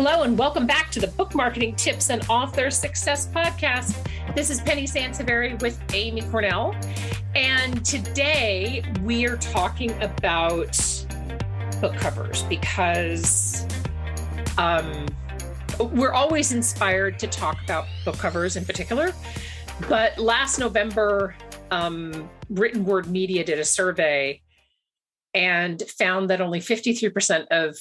Hello, and welcome back to the Book Marketing Tips and Author Success Podcast. This is Penny Sanseveri with Amy Cornell. And today we are talking about book covers because we're always inspired to talk about book covers in particular. But last November, Written Word Media did a survey and found that only 53% of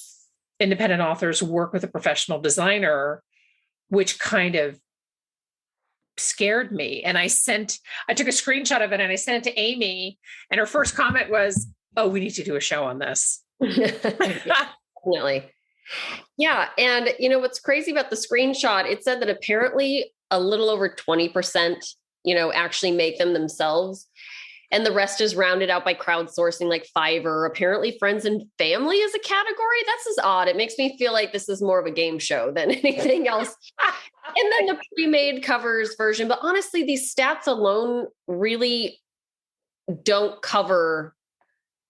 independent authors work with a professional designer, which kind of scared me. And I took a screenshot of it and I sent it to Amy, and her first comment was, "Oh, we need to do a show on this." Definitely. Yeah. And what's crazy about the screenshot, it said that apparently a little over 20%, actually make them themselves. And the rest is rounded out by crowdsourcing like Fiverr. Apparently friends and family is a category. That's just odd. It makes me feel like this is more of a game show than anything else. And then the pre-made covers version. But honestly, these stats alone really don't cover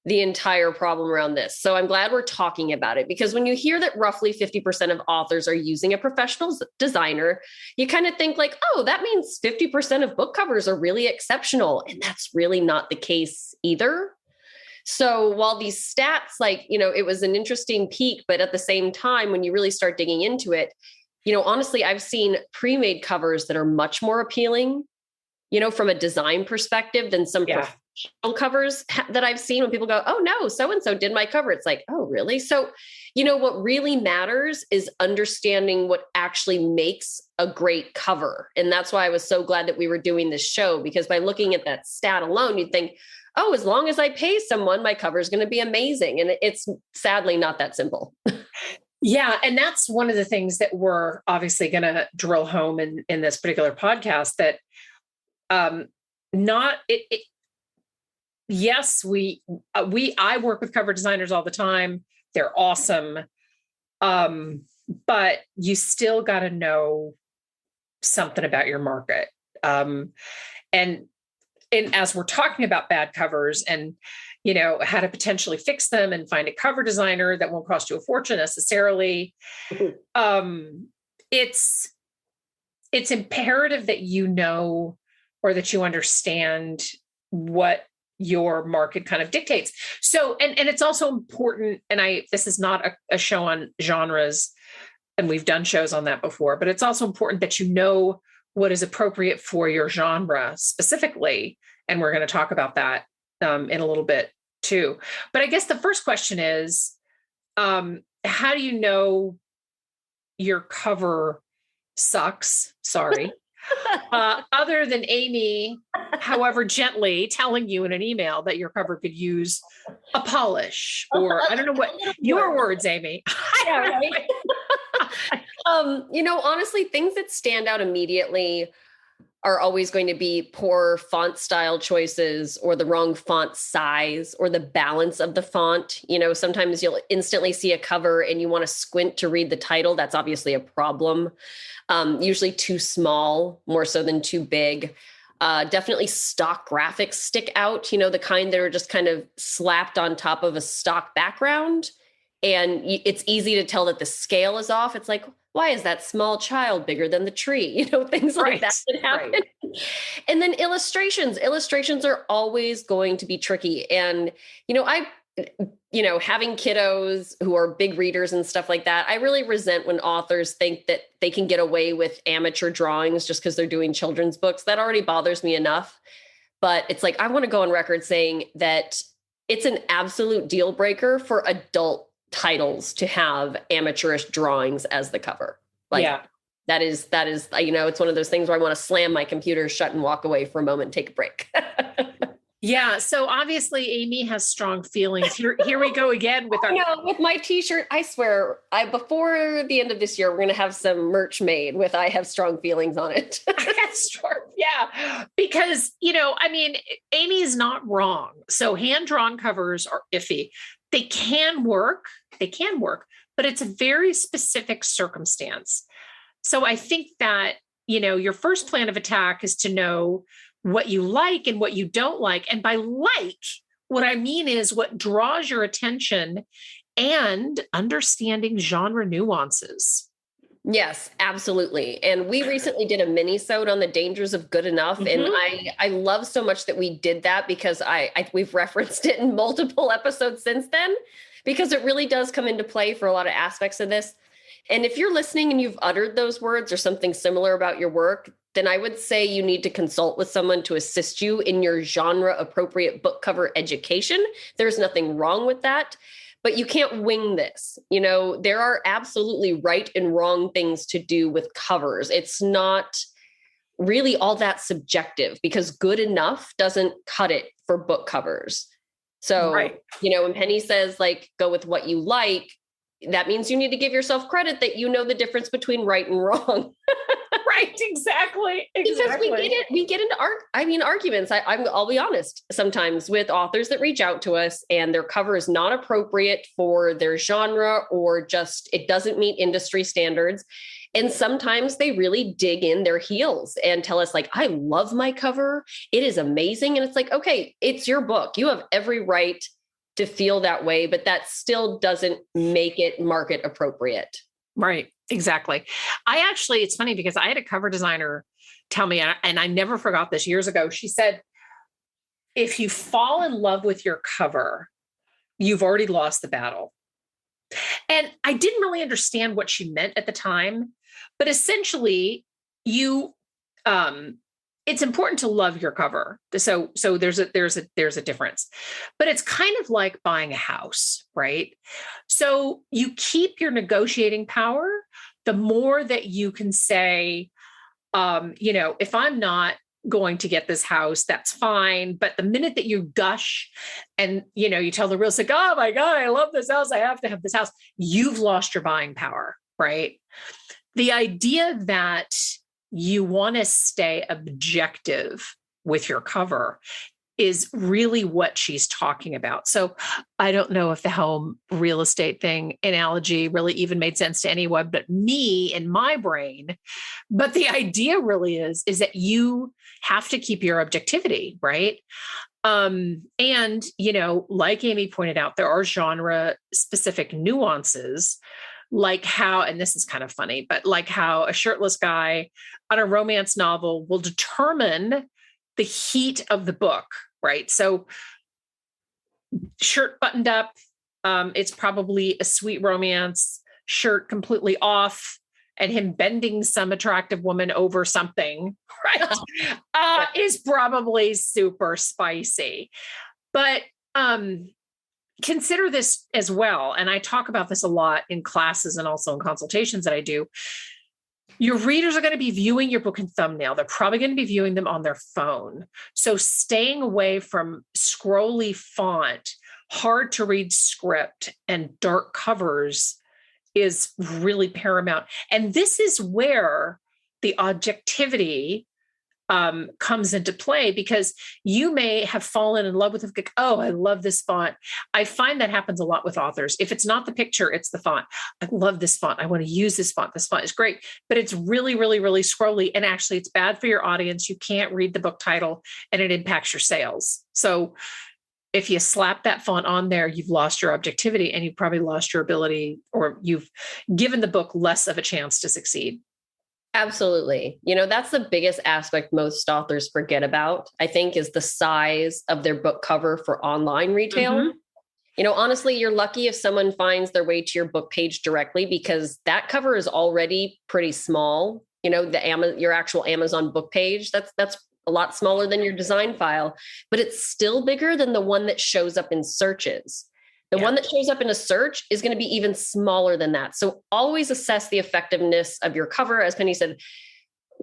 the entire problem around this. So I'm glad we're talking about it, because when you hear that roughly 50% of authors are using a professional designer, you kind of think like, oh, that means 50% of book covers are really exceptional. And that's really not the case either. So while these stats, it was an interesting peek, but at the same time, when you really start digging into it, honestly, I've seen pre-made covers that are much more appealing, from a design perspective than some professional covers that I've seen when people go, "Oh no, so-and-so did my cover." It's like, oh, really? So, what really matters is understanding what actually makes a great cover. And that's why I was so glad that we were doing this show, because by looking at that stat alone, you'd think, oh, as long as I pay someone, my cover is going to be amazing. And it's sadly not that simple. Yeah. And that's one of the things that we're obviously going to drill home in this particular podcast, that yes, I work with cover designers all the time. They're awesome. But you still got to know something about your market. And as we're talking about bad covers and, how to potentially fix them and find a cover designer that won't cost you a fortune necessarily. It's imperative that or that you understand what your market kind of dictates. So, and it's also important, and this is not a show on genres, and we've done shows on that before, but it's also important that you know what is appropriate for your genre specifically. And we're going to talk about that in a little bit too. But I guess the first question is, how do you know your cover sucks? Sorry. Other than Amy, however gently telling you in an email that your cover could use a polish, or I don't know what your words, Amy. Yeah, right? Honestly, things that stand out immediately are always going to be poor font style choices, or the wrong font size, or the balance of the font. Sometimes you'll instantly see a cover and you want to squint to read the title. That's obviously a problem. Usually too small, more so than too big. Definitely stock graphics stick out, the kind that are just kind of slapped on top of a stock background. And it's easy to tell that the scale is off. It's like, why is that small child bigger than the tree? Things like that happen. Right. And then illustrations are always going to be tricky. And, having kiddos who are big readers and stuff like that, I really resent when authors think that they can get away with amateur drawings just because they're doing children's books. That already bothers me enough. But it's like, I want to go on record saying that it's an absolute deal breaker for adult titles to have amateurish drawings as the cover. That is, it's one of those things where I want to slam my computer shut and walk away for a moment and take a break. Yeah. So obviously Amy has strong feelings. Here we go again with with my t-shirt. I swear, before the end of this year, we're going to have some merch made with "I have strong feelings" on it. Yeah. Because, Amy's not wrong. So hand-drawn covers are iffy. They can work, but it's a very specific circumstance. So I think that, your first plan of attack is to know what you like and what you don't like. And by like, what I mean is what draws your attention and understanding genre nuances. Yes, absolutely. And we recently did a mini-sode on the dangers of good enough. And Mhm. I love so much that we did that because we've referenced it in multiple episodes since then, because it really does come into play for a lot of aspects of this. And if you're listening and you've uttered those words or something similar about your work, then I would say you need to consult with someone to assist you in your genre appropriate book cover education. There's nothing wrong with that. But you can't wing this. You know, there are absolutely right and wrong things to do with covers. It's not really all that subjective because good enough doesn't cut it for book covers. So, Right. you know, when Penny says like, go with what you like, that means you need to give yourself credit that you know the difference between right and wrong. Right. Exactly. Because we get into arguments. I'll be honest, sometimes with authors that reach out to us and their cover is not appropriate for their genre or just it doesn't meet industry standards. And sometimes they really dig in their heels and tell us like, I love my cover. It is amazing. And it's like, okay, it's your book. You have every right to feel that way, but that still doesn't make it market appropriate. Right. Exactly. It's funny because I had a cover designer tell me, and I never forgot this years ago. She said, if you fall in love with your cover, you've already lost the battle. And I didn't really understand what she meant at the time, but essentially it's important to love your cover. So there's a difference, but it's kind of like buying a house, right? So you keep your negotiating power, the more that you can say, if I'm not going to get this house, that's fine. But the minute that you gush and, you tell the real estate, oh my God, I love this house, I have to have this house, you've lost your buying power, right? The idea that you want to stay objective with your cover is really what she's talking about. So I don't know if the home real estate thing analogy really even made sense to anyone but me in my brain. But the idea really is that you have to keep your objectivity, right? And, like Amy pointed out, there are genre specific nuances, like how, and this is kind of funny, but like how a shirtless guy on a romance novel will determine the heat of the book, right? So shirt buttoned up, it's probably a sweet romance. Shirt completely off, and him bending some attractive woman over something, right? Is probably super spicy. But consider this as well. And I talk about this a lot in classes and also in consultations that I do. Your readers are going to be viewing your book in thumbnail. They're probably going to be viewing them on their phone. So staying away from scrolly font, hard to read script, and dark covers is really paramount. And this is where the objectivity comes into play, because you may have fallen in love with it. Oh, I love this font. I find that happens a lot with authors. If it's not the picture, it's the font. I love this font. I want to use this font. This font is great, but it's really, really, really scrolly. And actually it's bad for your audience. You can't read the book title and it impacts your sales. So if you slap that font on there, you've lost your objectivity and you've probably lost your ability, or you've given the book less of a chance to succeed. Absolutely. That's the biggest aspect most authors forget about, I think, is the size of their book cover for online retail. Mm-hmm. Honestly, you're lucky if someone finds their way to your book page directly, because that cover is already pretty small. Your actual Amazon book page, that's a lot smaller than your design file, but it's still bigger than the one that shows up in searches. The one that shows up in a search is going to be even smaller than that. So always assess the effectiveness of your cover. As Penny said,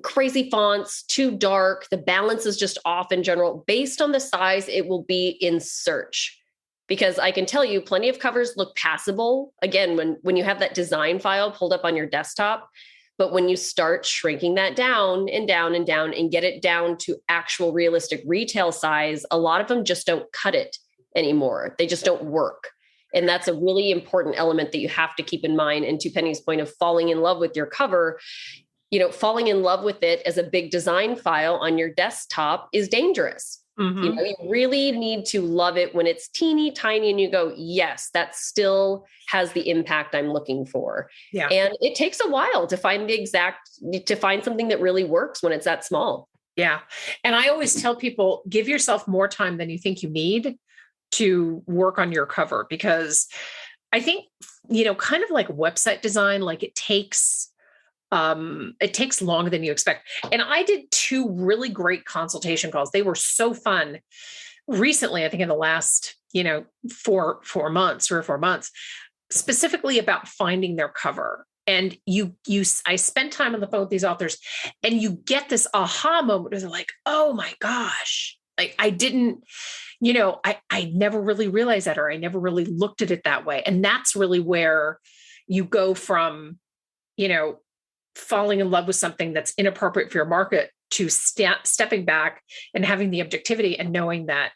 crazy fonts, too dark, the balance is just off in general. Based on the size, it will be in search. Because I can tell you, plenty of covers look passable, again, when you have that design file pulled up on your desktop. But when you start shrinking that down and down and down and get it down to actual realistic retail size, a lot of them just don't cut it anymore. They just don't work. And that's a really important element that you have to keep in mind. And to Penny's point of falling in love with your cover, falling in love with it as a big design file on your desktop is dangerous. Mm-hmm. You really need to love it when it's teeny tiny and you go, yes, that still has the impact I'm looking for. Yeah. And it takes a while to find something that really works when it's that small. Yeah. And I always tell people, give yourself more time than you think you need to work on your cover, because I think, kind of like website design, like it takes longer than you expect. And I did 2 really great consultation calls. They were so fun recently, I think in the last, 4 months, 3 or 4 months, specifically about finding their cover. And I spent time on the phone with these authors, and you get this aha moment where they're like, oh my gosh, like I didn't, I never really realized that, or I never really looked at it that way. And that's really where you go from, falling in love with something that's inappropriate for your market to stepping back and having the objectivity and knowing that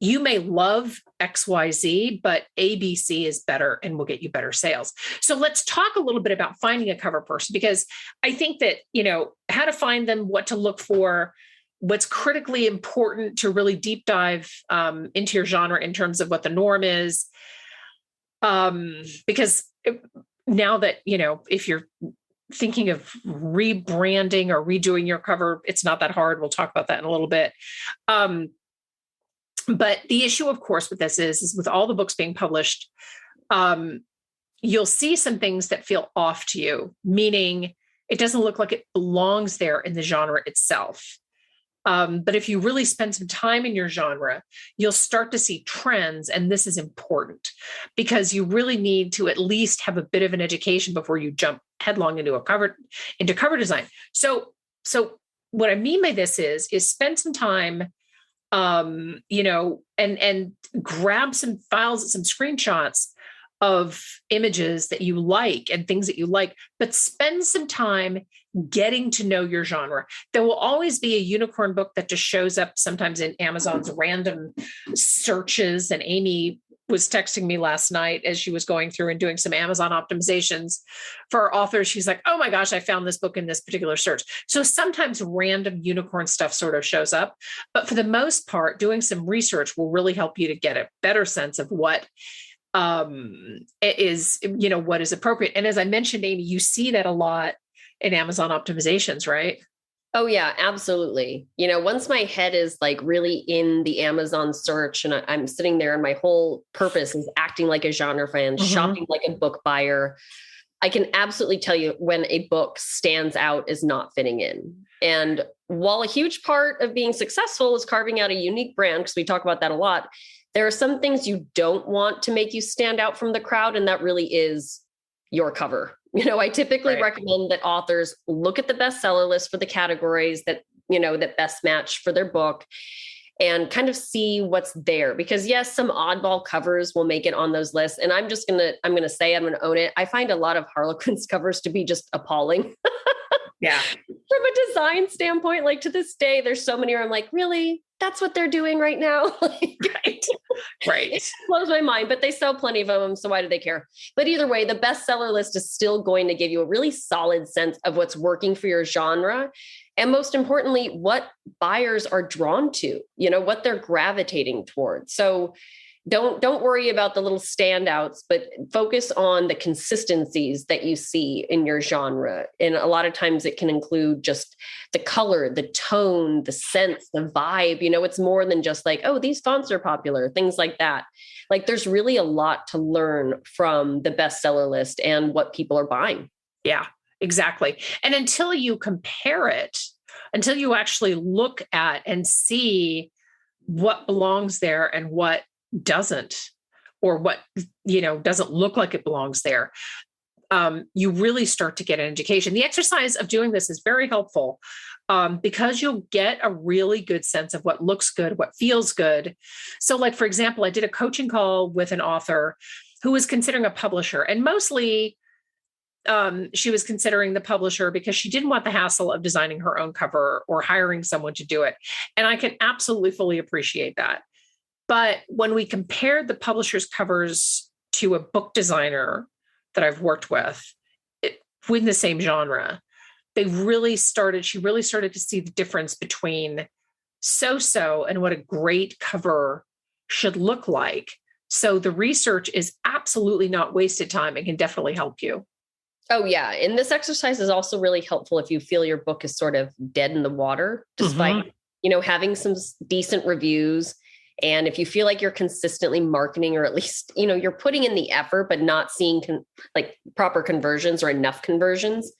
you may love XYZ, but ABC is better and will get you better sales. So let's talk a little bit about finding a cover person, because I think that, how to find them, what to look for, what's critically important to really deep dive into your genre in terms of what the norm is. Because now that, if you're thinking of rebranding or redoing your cover, it's not that hard. We'll talk about that in a little bit. But the issue, of course, with this is with all the books being published, you'll see some things that feel off to you, meaning it doesn't look like it belongs there in the genre itself. But if you really spend some time in your genre, you'll start to see trends. And this is important because you really need to at least have a bit of an education before you jump headlong into cover design. So what I mean by this is spend some time, and grab some files, some screenshots of images that you like and things that you like, but spend some time getting to know your genre. There will always be a unicorn book that just shows up sometimes in Amazon's random searches. And Amy was texting me last night as she was going through and doing some Amazon optimizations for authors. She's like, oh my gosh, I found this book in this particular search. So sometimes random unicorn stuff sort of shows up, but for the most part, doing some research will really help you to get a better sense of what is, what is appropriate. And as I mentioned, Amy, you see that a lot in Amazon optimizations, right? Oh yeah, absolutely. Once my head is like really in the Amazon search and I'm sitting there and my whole purpose is acting like a genre fan, shopping like a book buyer, I can absolutely tell you when a book stands out as not fitting in. And while a huge part of being successful is carving out a unique brand, because we talk about that a lot, there are some things you don't want to make you stand out from the crowd. And that really is your cover. I typically recommend that authors look at the bestseller list for the categories that best match for their book and kind of see what's there. Because yes, some oddball covers will make it on those lists. And I'm going to own it. I find a lot of Harlequin's covers to be just appalling. Yeah. From a design standpoint, like to this day, there's so many where I'm like, really? That's what they're doing right now? Right. It blows my mind, but they sell plenty of them. So why do they care? But either way, the bestseller list is still going to give you a really solid sense of what's working for your genre. And most importantly, what buyers are drawn to, what they're gravitating towards. So don't worry about the little standouts, but focus on the consistencies that you see in your genre. And a lot of times it can include just the color, the tone, the sense, the vibe. It's more than just like, oh, these fonts are popular, things like that. Like there's really a lot to learn from the bestseller list and what people are buying. Yeah, exactly. And until you compare it, until you actually look at and see what belongs there and what doesn't, or what, doesn't look like it belongs there, you really start to get an education. The exercise of doing this is very helpful because you'll get a really good sense of what looks good, what feels good. So like, for example, I did a coaching call with an author who was considering a publisher, and mostly she was considering the publisher because she didn't want the hassle of designing her own cover or hiring someone to do it. And I can absolutely fully appreciate that. But when we compared the publisher's covers to a book designer that I've worked with within the same genre, she really started to see the difference between so-so and what a great cover should look like. So the research is absolutely not wasted time and can definitely help you. Oh, yeah. And this exercise is also really helpful if you feel your book is sort of dead in the water, despite, having some decent reviews. And if you feel like you're consistently marketing, or at least, you're putting in the effort, but not seeing proper conversions or enough conversions,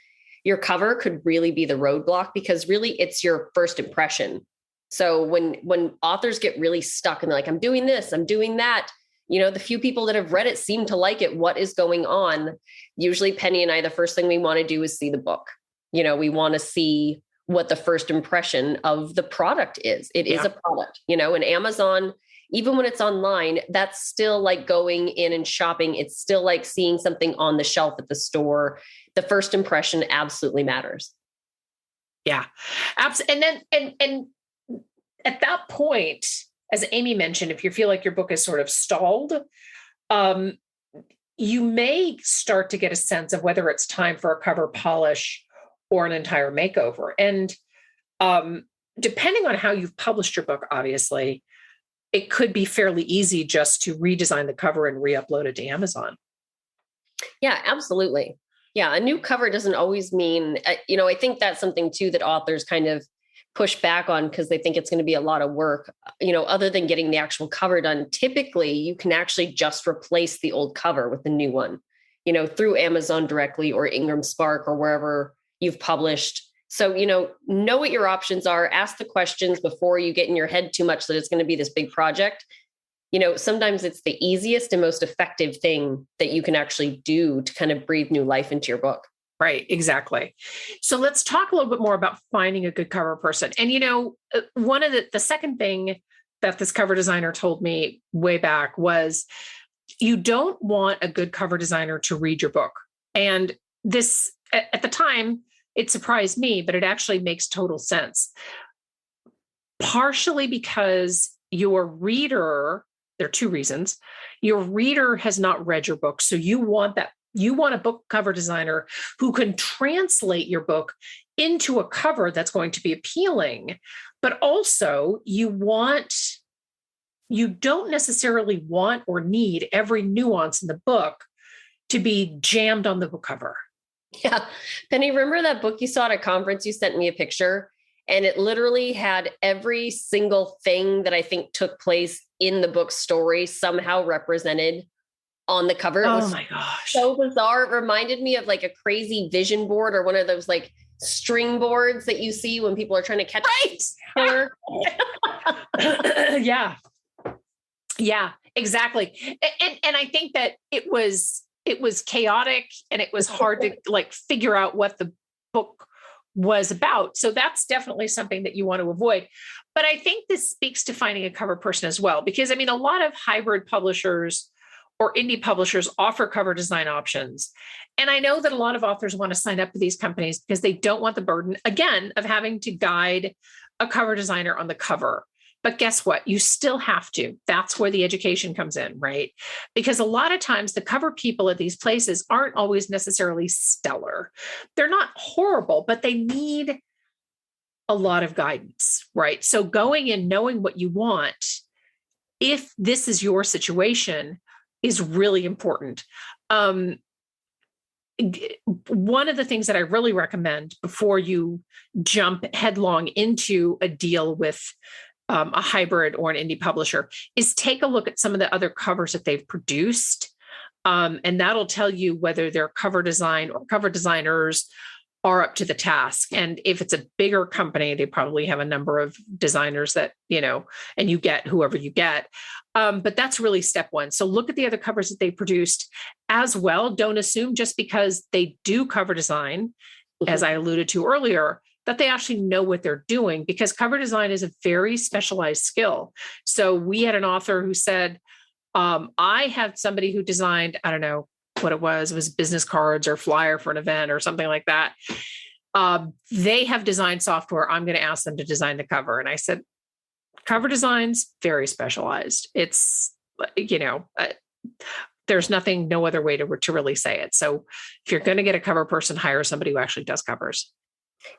your cover could really be the roadblock, because really it's your first impression. So when authors get really stuck and they're like, I'm doing this, I'm doing that, the few people that have read it seem to like it. What is going on? Usually Penny and I, the first thing we want to do is see the book. We want to see what the first impression of the product is. It is a product, and Amazon, even when it's online, that's still like going in and shopping. It's still like seeing something on the shelf at the store. The first impression absolutely matters. Yeah. Absolutely. And at that point, as Amy mentioned, if you feel like your book is sort of stalled, you may start to get a sense of whether it's time for a cover polish or an entire makeover. And depending on how you've published your book, obviously, it could be fairly easy just to redesign the cover and re-upload it to Amazon. Yeah, absolutely. Yeah, a new cover doesn't always mean, I think that's something too that authors kind of push back on, because they think it's going to be a lot of work. Other than getting the actual cover done, typically you can actually just replace the old cover with the new one, through Amazon directly or Ingram Spark or wherever you've published. So, know what your options are, ask the questions before you get in your head too much that it's going to be this big project. Sometimes it's the easiest and most effective thing that you can actually do to kind of breathe new life into your book. Right, exactly. So let's talk a little bit more about finding a good cover person. And, one of the second thing that this cover designer told me way back was, you don't want a good cover designer to read your book. And this, at the time, it surprised me, but it actually makes total sense. Partially because your reader, there are two reasons. Your reader has not read your book. So you want a book cover designer who can translate your book into a cover that's going to be appealing, but also you don't necessarily want or need every nuance in the book to be jammed on the book cover. Yeah. Penny, remember that book you saw at a conference? You sent me a picture, and it literally had every single thing that I think took place in the book story somehow represented on the cover. It was my gosh, so bizarre. It reminded me of like a crazy vision board, or one of those like string boards that you see when people are trying to catch a killer. Yeah, exactly. And I think that it was chaotic, and it was hard to like figure out what the book was about. So that's definitely something that you want to avoid. But I think this speaks to finding a cover person as well, because a lot of hybrid publishers or indie publishers offer cover design options. And I know that a lot of authors want to sign up with these companies because they don't want the burden, again, of having to guide a cover designer on the cover. But guess what? You still have to. That's where the education comes in, right? Because a lot of times the cover people at these places aren't always necessarily stellar. They're not horrible, but they need a lot of guidance, right? So going in knowing what you want, if this is your situation, is really important. One of the things that I really recommend before you jump headlong into a deal with a hybrid or an indie publisher is take a look at some of the other covers that they've produced. And that'll tell you whether their cover design or cover designers are up to the task. And if it's a bigger company, they probably have a number of designers that, and you get whoever you get. But that's really step one. So look at the other covers that they produced as well. Don't assume just because they do cover design, as I alluded to earlier, that they actually know what they're doing, because cover design is a very specialized skill. So we had an author who said, I had somebody who designed, I don't know what it was business cards or flyer for an event or something like that. They have design software. I'm going to ask them to design the cover. And I said, cover design's very specialized. It's, there's no other way to really say it. So if you're going to get a cover person, hire somebody who actually does covers.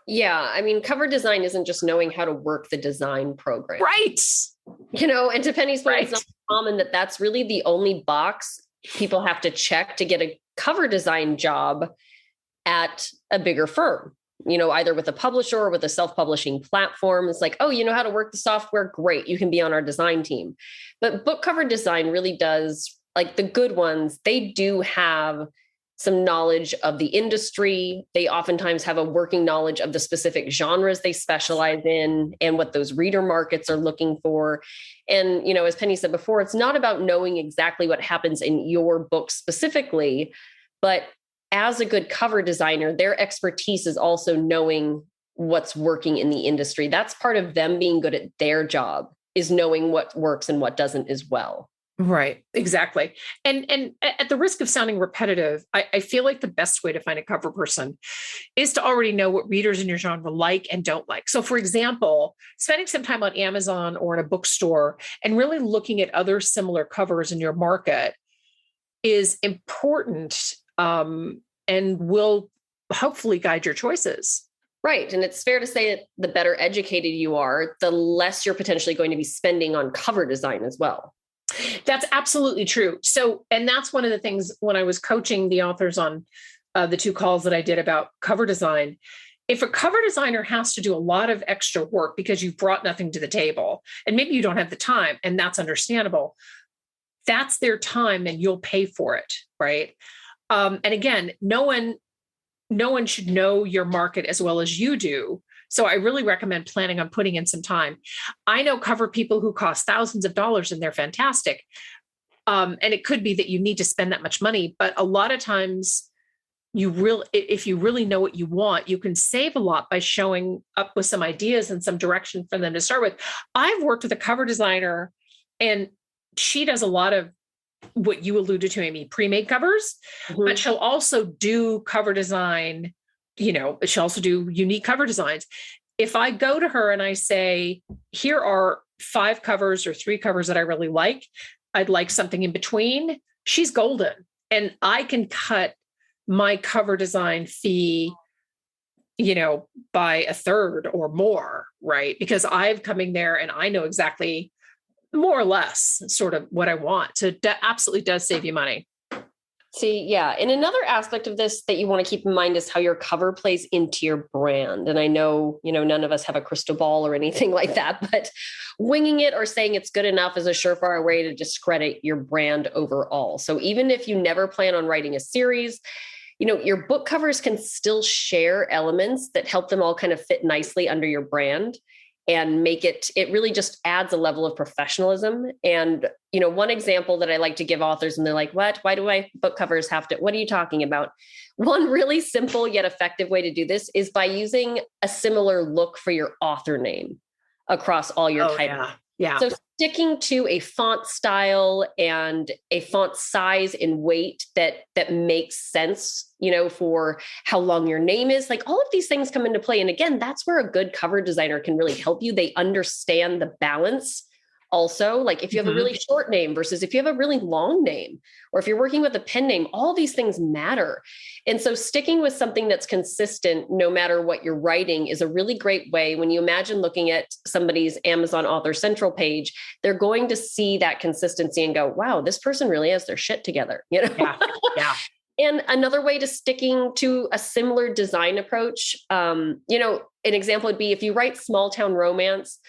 Yeah. I mean, cover design isn't just knowing how to work the design program. Right. And to Penny's point, it's not common that that's really the only box people have to check to get a cover design job at a bigger firm, either with a publisher or with a self-publishing platform. It's like, oh, you know how to work the software? Great. You can be on our design team. But book cover design really does, like the good ones, they do have some knowledge of the industry. They oftentimes have a working knowledge of the specific genres they specialize in and what those reader markets are looking for. And, as Penny said before, it's not about knowing exactly what happens in your book specifically, but as a good cover designer, their expertise is also knowing what's working in the industry. That's part of them being good at their job, is knowing what works and what doesn't as well. Right. Exactly. And at the risk of sounding repetitive, I feel like the best way to find a cover person is to already know what readers in your genre like and don't like. So for example, spending some time on Amazon or in a bookstore and really looking at other similar covers in your market is important, and will hopefully guide your choices. Right. And it's fair to say that the better educated you are, the less you're potentially going to be spending on cover design as well. That's absolutely true. So, and that's one of the things when I was coaching the authors on the 2 calls that I did about cover design. If a cover designer has to do a lot of extra work because you've brought nothing to the table, and maybe you don't have the time, and that's understandable, that's their time and you'll pay for it. Right. And again, no one should know your market as well as you do. So I really recommend planning on putting in some time. I know cover people who cost thousands of dollars and they're fantastic. And it could be that you need to spend that much money, but a lot of times if you really know what you want, you can save a lot by showing up with some ideas and some direction for them to start with. I've worked with a cover designer and she does a lot of what you alluded to, Amy, pre-made covers, but she'll also do cover design. She'll also do unique cover designs. If I go to her and I say, here are 5 covers or 3 covers that I really like, I'd like something in between, she's golden. And I can cut my cover design fee, by a third or more, right? Because I've coming there and I know exactly more or less sort of what I want. So that absolutely does save you money. See, yeah. And another aspect of this that you want to keep in mind is how your cover plays into your brand. And I know, none of us have a crystal ball or anything like that, but winging it or saying it's good enough is a surefire way to discredit your brand overall. So even if you never plan on writing a series, your book covers can still share elements that help them all kind of fit nicely under your brand and make it really just adds a level of professionalism. And, one example that I like to give authors, and they're like, what, why do I book covers have to, what are you talking about? One really simple yet effective way to do this is by using a similar look for your author name across all your titles. Yeah. So sticking to a font style and a font size and weight that makes sense, for how long your name is, like all of these things come into play. And again, that's where a good cover designer can really help you. They understand the balance. Also, like if you have a really short name versus if you have a really long name, or if you're working with a pen name, all these things matter. And so sticking with something that's consistent, no matter what you're writing, is a really great way. When you imagine looking at somebody's Amazon Author Central page, they're going to see that consistency and go, wow, this person really has their shit together. Yeah. And another way to sticking to a similar design approach, an example would be if you write small town romance,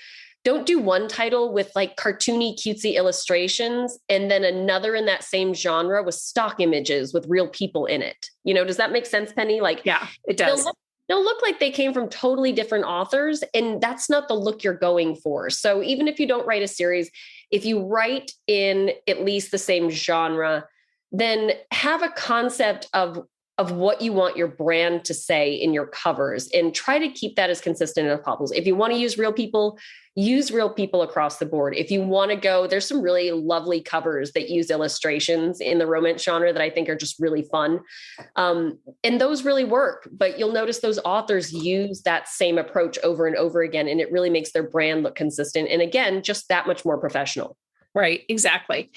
don't do one title with like cartoony, cutesy illustrations and then another in that same genre with stock images with real people in it. Does that make sense, Penny? Like, yeah, it does. They'll look like they came from totally different authors, and that's not the look you're going for. So even if you don't write a series, if you write in at least the same genre, then have a concept of what you want your brand to say in your covers and try to keep that as consistent as possible. If you want to use real people across the board. If you want to go, there's some really lovely covers that use illustrations in the romance genre that I think are just really fun. And those really work, but you'll notice those authors use that same approach over and over again, and it really makes their brand look consistent. And again, just that much more professional. Right. Exactly.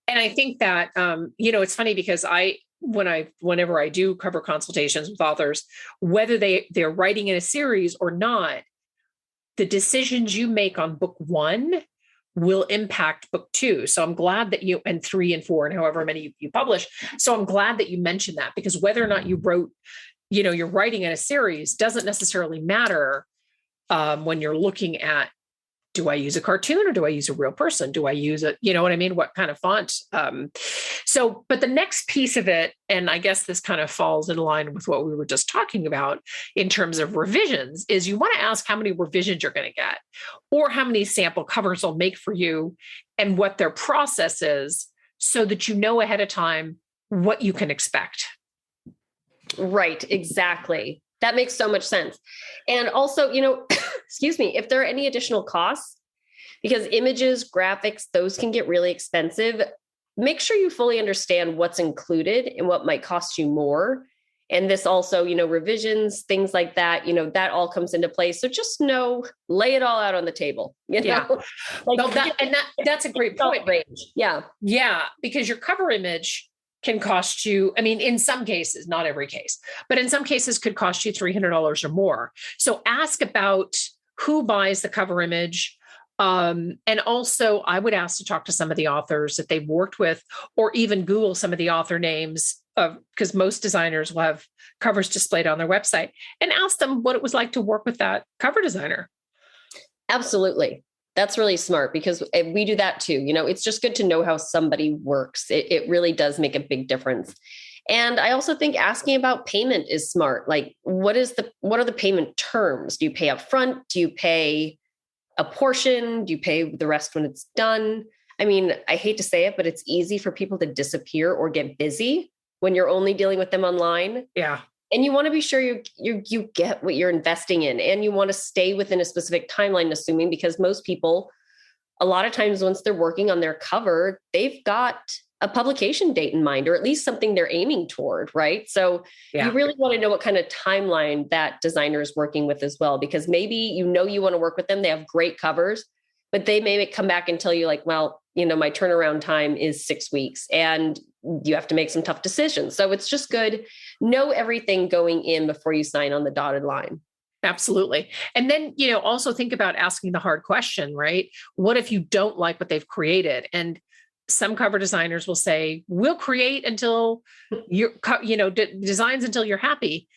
And I think that, it's funny because I whenever I do cover consultations with authors, whether they're writing in a series or not, the decisions you make on book one will impact book two. So I'm glad that you, and three and four, and however many you publish. So I'm glad that you mentioned that, because whether or not you wrote, you're writing in a series doesn't necessarily matter when you're looking at, do I use a cartoon or do I use a real person? Do I use what I mean? What kind of font? But the next piece of it, and I guess this kind of falls in line with what we were just talking about in terms of revisions, is you want to ask how many revisions you're going to get, or how many sample covers they'll make for you and what their process is, so that you know ahead of time what you can expect. Right, exactly. That makes so much sense. And also, excuse me, if there are any additional costs, because images, graphics, those can get really expensive, make sure you fully understand what's included and what might cost you more. And this also, revisions, things like that, that all comes into play. So just lay it all out on the table. Yeah. That's a great point. Range. Yeah. Yeah. Because your cover image can cost you, in some cases, not every case, but in some cases could cost you $300 or more. So ask about who buys the cover image. And also I would ask to talk to some of the authors that they've worked with, or even Google some of the author names, because most designers will have covers displayed on their website, and ask them what it was like to work with that cover designer. Absolutely. That's really smart, because we do that too. It's just good to know how somebody works. It really does make a big difference. And I also think asking about payment is smart. Like, what are the payment terms? Do you pay up front? Do you pay a portion? Do you pay the rest when it's done? I hate to say it, but it's easy for people to disappear or get busy when you're only dealing with them online. Yeah. And you want to be sure you get what you're investing in, and you want to stay within a specific timeline, assuming, because most people, a lot of times once they're working on their cover, they've got a publication date in mind, or at least something they're aiming toward, right? So You really want to know what kind of timeline that designer is working with as well, because maybe you want to work with them. They have great covers, but they may come back and tell you like, well, my turnaround time is 6 weeks, and you have to make some tough decisions. So it's just good. Know everything going in before you sign on the dotted line. Absolutely. And then, also think about asking the hard question, right? What if you don't like what they've created? And some cover designers will say, we'll create until designs until you're happy.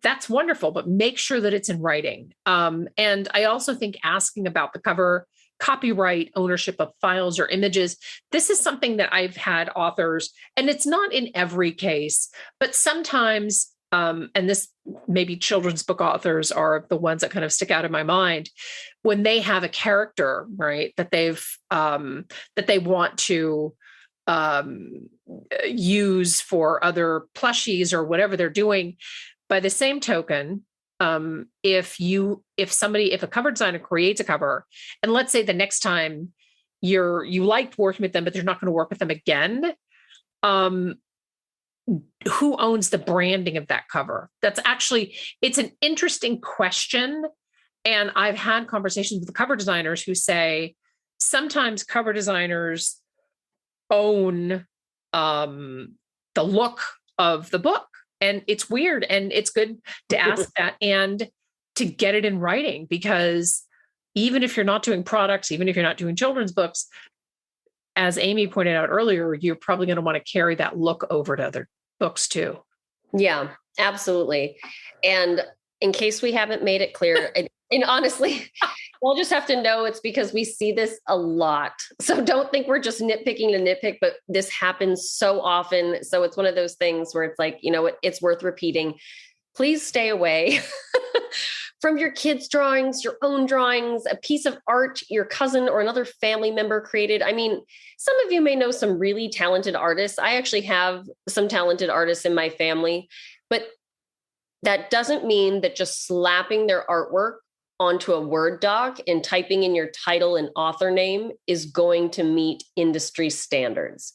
That's wonderful, but make sure that it's in writing. And I also think asking about the cover copyright, ownership of files or images. This is something that I've had authors, and it's not in every case, but sometimes, and this maybe children's book authors are the ones that kind of stick out in my mind, when they have a character, right, that that they want to use for other plushies or whatever they're doing. By the same token, if a cover designer creates a cover, and let's say the next time you liked working with them, but they're not going to work with them again, who owns the branding of that cover? It's an interesting question. And I've had conversations with the cover designers who say sometimes cover designers own the look of the book. And it's weird, and it's good to ask that and to get it in writing, because even if you're not doing products, even if you're not doing children's books, as Amy pointed out earlier, you're probably going to want to carry that look over to other books too. Yeah, absolutely. And in case we haven't made it clear, and honestly, we'll just have to know it's because we see this a lot. So don't think we're just nitpicking to nitpick, but this happens so often. So it's one of those things where it's like, it's worth repeating. Please stay away from your kids' drawings, your own drawings, a piece of art your cousin or another family member created. Some of you may know some really talented artists. I actually have some talented artists in my family, but that doesn't mean that just slapping their artwork onto a Word doc and typing in your title and author name is going to meet industry standards.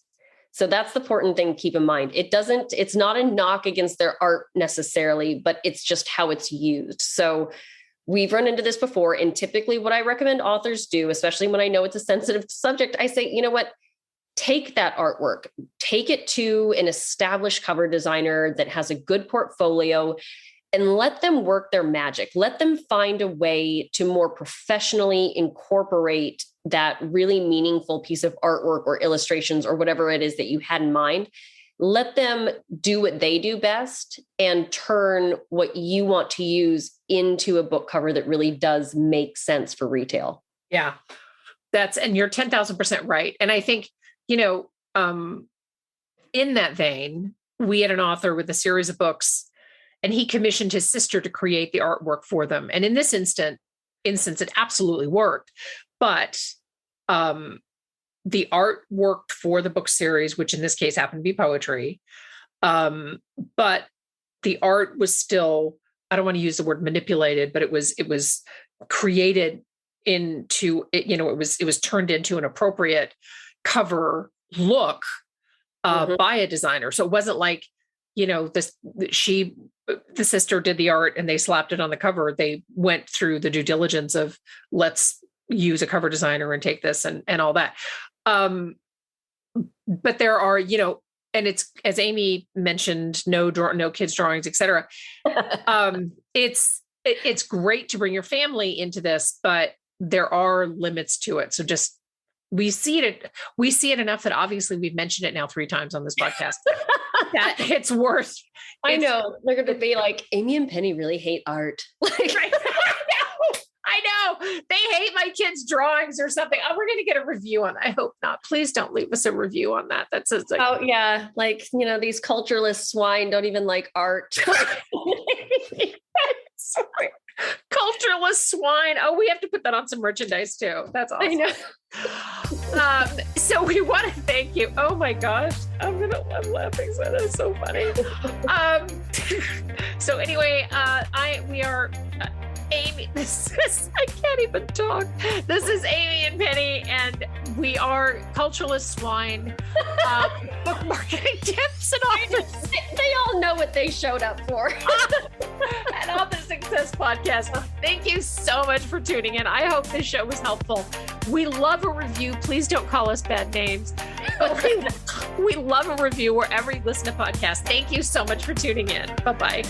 So that's the important thing to keep in mind. It's not a knock against their art necessarily, but it's just how it's used. So we've run into this before. And typically what I recommend authors do, especially when I know it's a sensitive subject, I say, you know what, take that artwork, take it to an established cover designer that has a good portfolio, and let them work their magic. Let them find a way to more professionally incorporate that really meaningful piece of artwork or illustrations or whatever it is that you had in mind. Let them do what they do best and turn what you want to use into a book cover that really does make sense for retail. Yeah, and you're 10,000% right. And I think, in that vein, we had an author with a series of books, and he commissioned his sister to create the artwork for them. And in this instance, it absolutely worked. But the art worked for the book series, which in this case happened to be poetry. But the art was still, I don't want to use the word manipulated, but it was created into it, it was turned into an appropriate cover look by a designer. So it wasn't like, the sister did the art and they slapped it on the cover. They went through the due diligence of let's use a cover designer and take this and all that. But there are, and it's, as Amy mentioned, no kids drawings, et cetera. It's great to bring your family into this, but there are limits to it. So just, we see it enough that obviously we've mentioned it now 3 times on this podcast that it's worth. I know they're going to be like, Amy and Penny really hate art. Right. I know they hate my kids' drawings or something. Oh, we're going to get a review on that. I hope not. Please don't leave us a review on that. That says, oh yeah. Like, these cultureless swine don't even like art. Cultureless swine. Oh, we have to put that on some merchandise too. That's awesome. I know. So we want to thank you. Oh my gosh. I'm laughing. So that's so funny. So anyway, we are Amy. I can't even talk. This is Amy and Penny, and we are cultureless swine. Book marketing tips and all. They all know what they showed up for. And all the Success Podcast. Thank you so much for tuning in. I hope this show was helpful. We love a review. Please don't call us bad names. But we love a review wherever you listen to podcasts. Thank you so much for tuning in. Bye-bye.